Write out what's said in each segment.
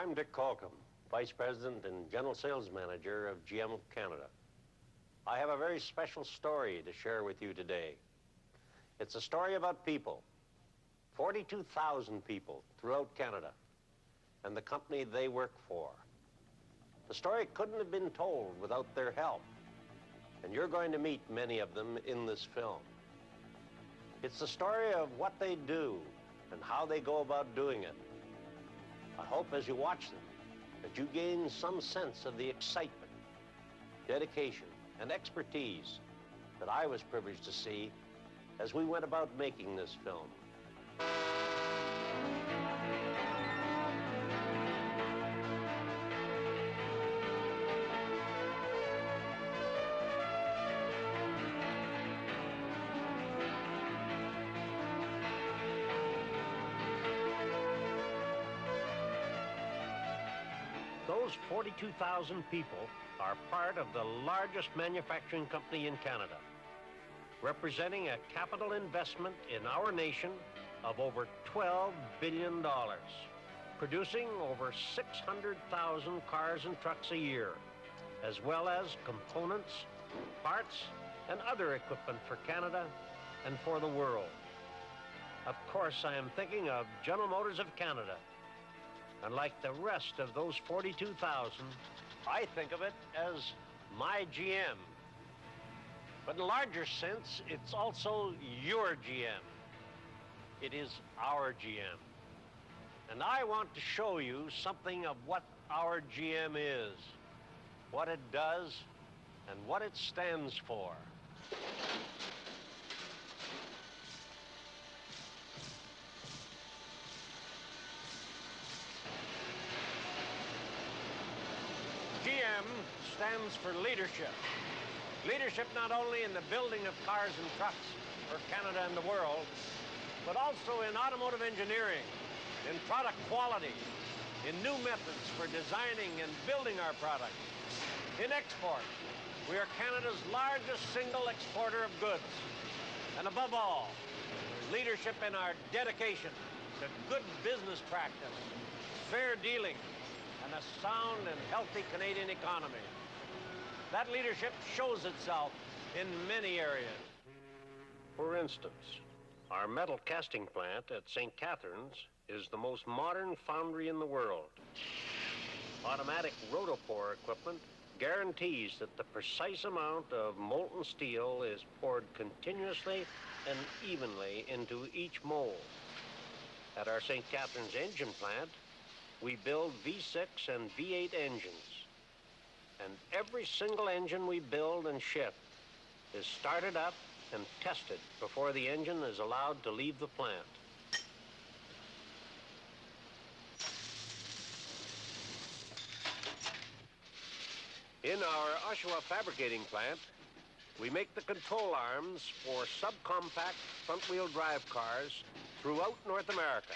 I'm Dick Colcom, Vice President and General Sales Manager of GM of Canada. I have a very special story to share with you today. It's a story about people, 42,000 people throughout Canada, and the company they work for. The story couldn't have been told without their help, and you're going to meet many of them in this film. It's the story of what they do and how they go about doing it. I hope as you watch them that you gain some sense of the excitement, dedication, and expertise that I was privileged to see as we went about making this film. Those 42,000 people are part of the largest manufacturing company in Canada, representing a capital investment in our nation of over $12 billion, producing over 600,000 cars and trucks a year, as well as components, parts, and other equipment for Canada and for the world. Of course, I am thinking of General Motors of Canada. And like the rest of those 42,000, I think of it as my GM. But in a larger sense, it's also your GM. It is our GM. And I want to show you something of what our GM is, what it does, and what it stands for. GM stands for leadership. Leadership not only in the building of cars and trucks for Canada and the world, but also in automotive engineering, in product quality, in new methods for designing and building our products. In export, we are Canada's largest single exporter of goods. And above all, leadership in our dedication to good business practice, fair dealing, and a sound and healthy Canadian economy. That leadership shows itself in many areas. For instance, our metal casting plant at St. Catharines is the most modern foundry in the world. Automatic rotopore equipment guarantees that the precise amount of molten steel is poured continuously and evenly into each mold. At our St. Catharines engine plant, we build V6 and V8 engines, and every single engine we build and ship is started up and tested before the engine is allowed to leave the plant. In our Oshawa fabricating plant, we make the control arms for subcompact front-wheel drive cars throughout North America.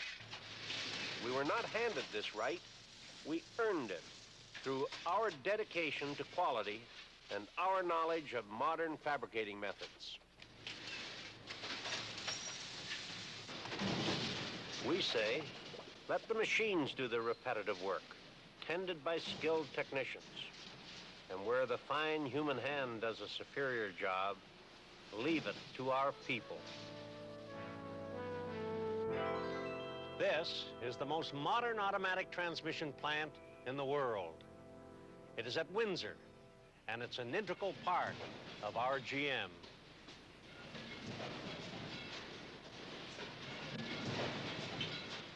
We were not handed this right, we earned it through our dedication to quality and our knowledge of modern fabricating methods. We say, let the machines do the repetitive work, tended by skilled technicians. And where the fine human hand does a superior job, leave it to our people. This is the most modern automatic transmission plant in the world. It is at Windsor, and it's an integral part of our GM.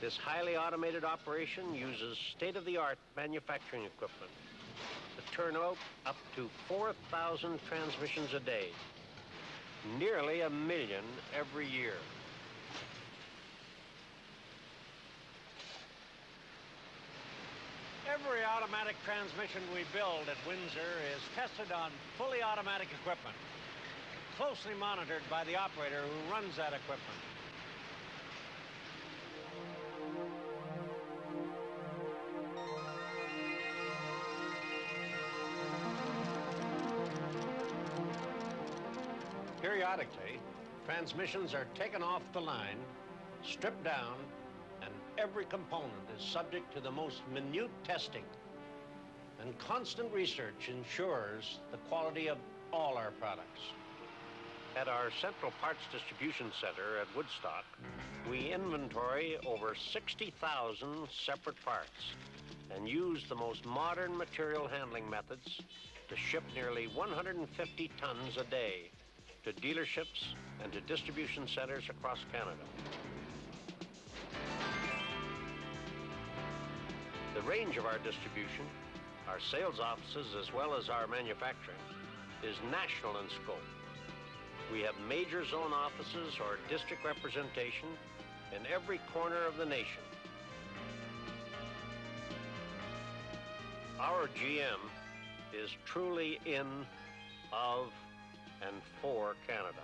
This highly automated operation uses state-of-the-art manufacturing equipment to turn out up to 4,000 transmissions a day, nearly 1 million every year. Every automatic transmission we build at Windsor is tested on fully automatic equipment, closely monitored by the operator who runs that equipment. Periodically, transmissions are taken off the line, stripped down, and every component is subject to the most minute testing, and constant research ensures the quality of all our products. At our Central Parts Distribution Center at Woodstock, we inventory over 60,000 separate parts and use the most modern material handling methods to ship nearly 150 tons a day to dealerships and to distribution centers across Canada. The range of our distribution, our sales offices, as well as our manufacturing, is national in scope. We have major zone offices or district representation in every corner of the nation. Our GM is truly in, of, and for Canada.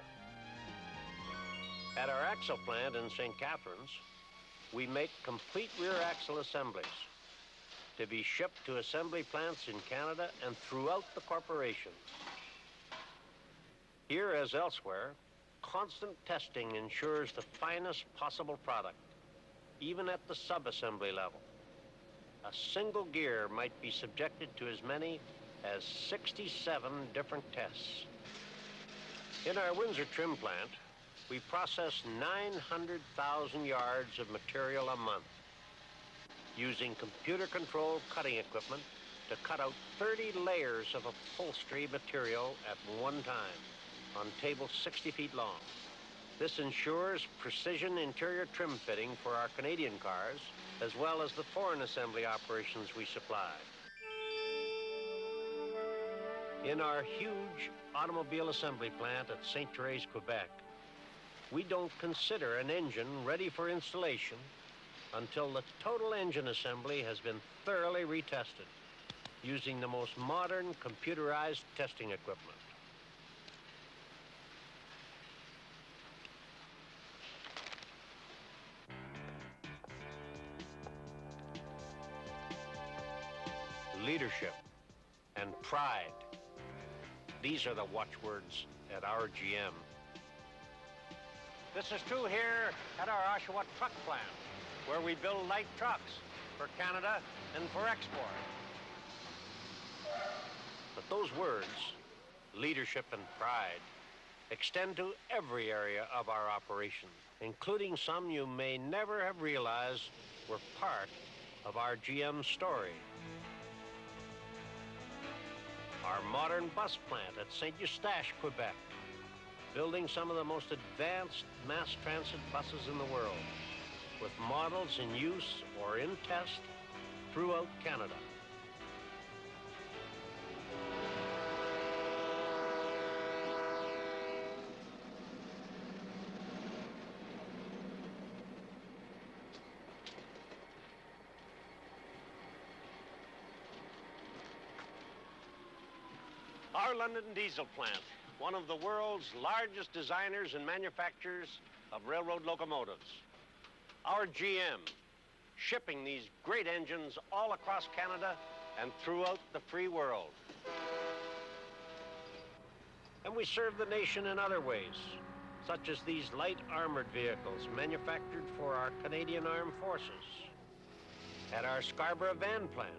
At our axle plant in St. Catharines, we make complete rear axle assemblies to be shipped to assembly plants in Canada and throughout the corporation. Here, as elsewhere, constant testing ensures the finest possible product, even at the sub-assembly level. A single gear might be subjected to as many as 67 different tests. In our Windsor trim plant, we process 900,000 yards of material a month, using computer-controlled cutting equipment to cut out 30 layers of upholstery material at one time on tables 60 feet long. This ensures precision interior trim fitting for our Canadian cars, as well as the foreign assembly operations we supply. In our huge automobile assembly plant at St. Therese, Quebec, we don't consider an engine ready for installation until the total engine assembly has been thoroughly retested using the most modern computerized testing equipment. Leadership and pride. These are the watchwords at our GM. This is true here at our Oshawa truck plant, where we build light trucks for Canada and for export. But those words, leadership and pride, extend to every area of our operation, including some you may never have realized were part of our GM story. Our modern bus plant at St. Eustache, Quebec, building some of the most advanced mass transit buses in the world, with models in use or in test throughout Canada. Our London diesel plant, one of the world's largest designers and manufacturers of railroad locomotives. Our GM, shipping these great engines all across Canada and throughout the free world. And we serve the nation in other ways, such as these light armored vehicles manufactured for our Canadian Armed Forces. At our Scarborough van plant,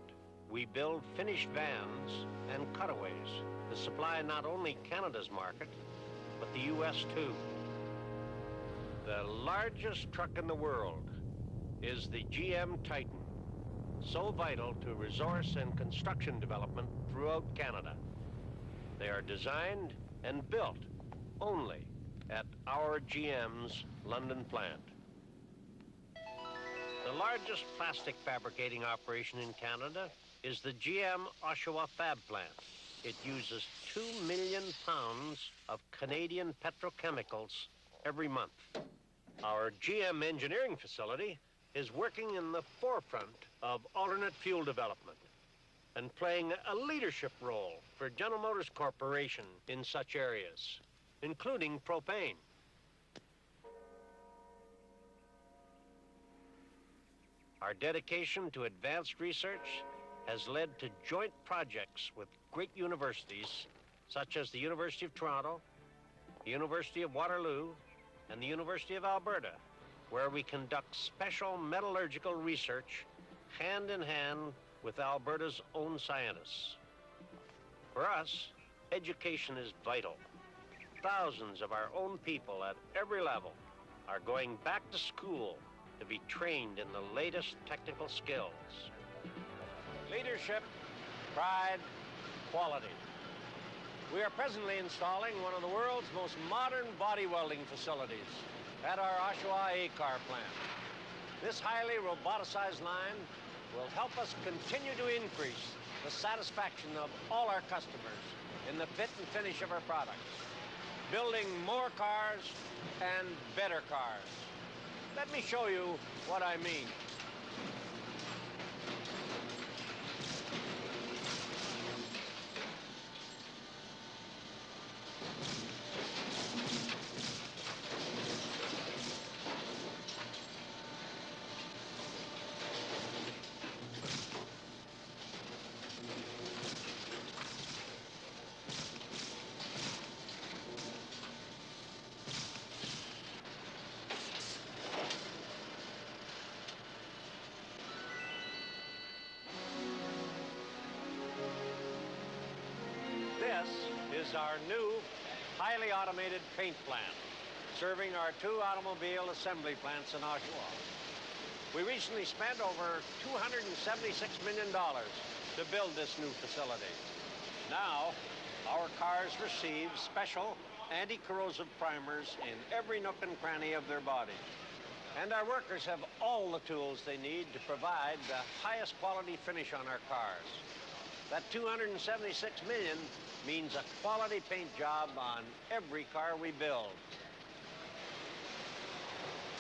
we build finished vans and cutaways to supply not only Canada's market, but the U.S. too. The largest truck in the world is the GM Titan, so vital to resource and construction development throughout Canada. They are designed and built only at our GM's London plant. The largest plastic fabricating operation in Canada is the GM Oshawa Fab Plant. It uses 2 million pounds of Canadian petrochemicals every month. Our GM engineering facility is working in the forefront of alternate fuel development and playing a leadership role for General Motors Corporation in such areas, including propane. Our dedication to advanced research has led to joint projects with great universities such as the University of Toronto, the University of Waterloo, and the University of Alberta, where we conduct special metallurgical research hand in hand with Alberta's own scientists. For us, education is vital. Thousands of our own people at every level are going back to school to be trained in the latest technical skills. Leadership, pride, quality. We are presently installing one of the world's most modern body welding facilities at our Oshawa A-Car plant. This highly roboticized line will help us continue to increase the satisfaction of all our customers in the fit and finish of our products, building more cars and better cars. Let me show you what I mean. This is our new, highly automated paint plant, serving our two automobile assembly plants in Oshawa. We recently spent over $276 million to build this new facility. Now, our cars receive special anti-corrosive primers in every nook and cranny of their body. And our workers have all the tools they need to provide the highest quality finish on our cars. That $276 million means a quality paint job on every car we build.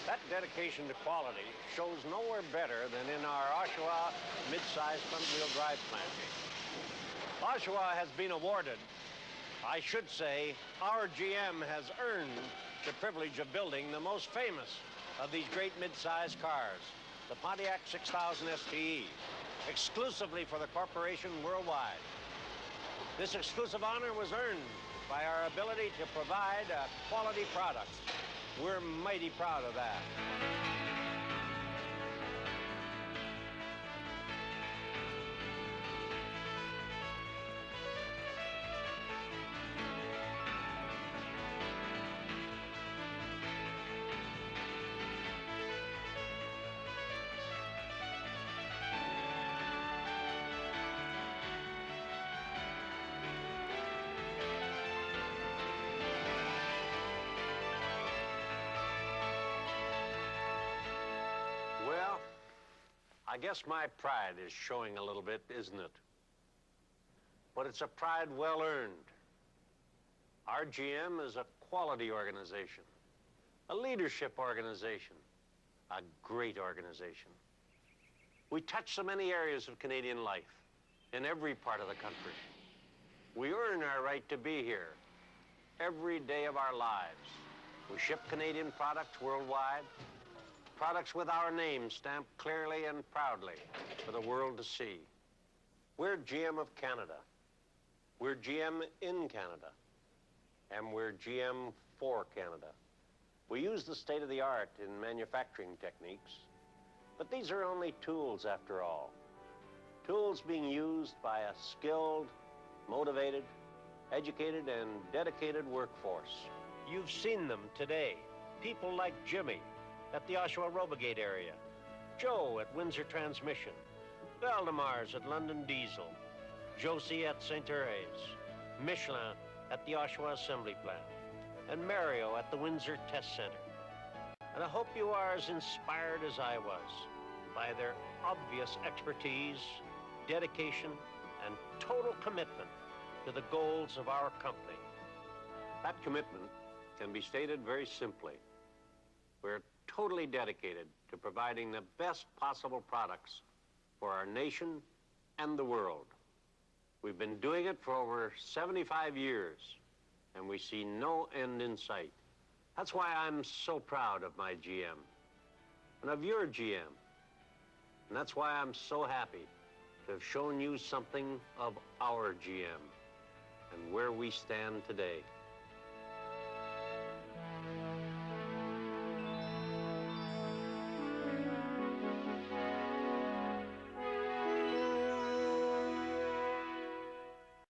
That dedication to quality shows nowhere better than in our Oshawa mid-size front-wheel drive plant. Oshawa has been awarded, I should say, our GM has earned the privilege of building the most famous of these great mid-size cars, the Pontiac 6000 STE, exclusively for the corporation worldwide. This exclusive honor was earned by our ability to provide a quality product. We're mighty proud of that. Well, I guess my pride is showing a little bit, isn't it? But it's a pride well earned. Our GM is a quality organization, a leadership organization, a great organization. We touch so many areas of Canadian life in every part of the country. We earn our right to be here every day of our lives. We ship Canadian products worldwide, products with our name stamped clearly and proudly for the world to see. We're GM of Canada. We're GM in Canada. And we're GM for Canada. We use the state-of-the-art in manufacturing techniques, but these are only tools after all. Tools being used by a skilled, motivated, educated, and dedicated workforce. You've seen them today. People like Jimmy at the Oshawa Robogate area, Joe at Windsor Transmission, Valdemar's at London Diesel, Josie at St. Therese, Michelin at the Oshawa Assembly Plant, and Mario at the Windsor Test Center. And I hope you are as inspired as I was by their obvious expertise, dedication, and total commitment to the goals of our company. That commitment can be stated very simply. We're totally dedicated to providing the best possible products for our nation and the world. We've been doing it for over 75 years, and we see no end in sight. That's why I'm so proud of my GM and of your GM. And that's why I'm so happy to have shown you something of our GM and where we stand today.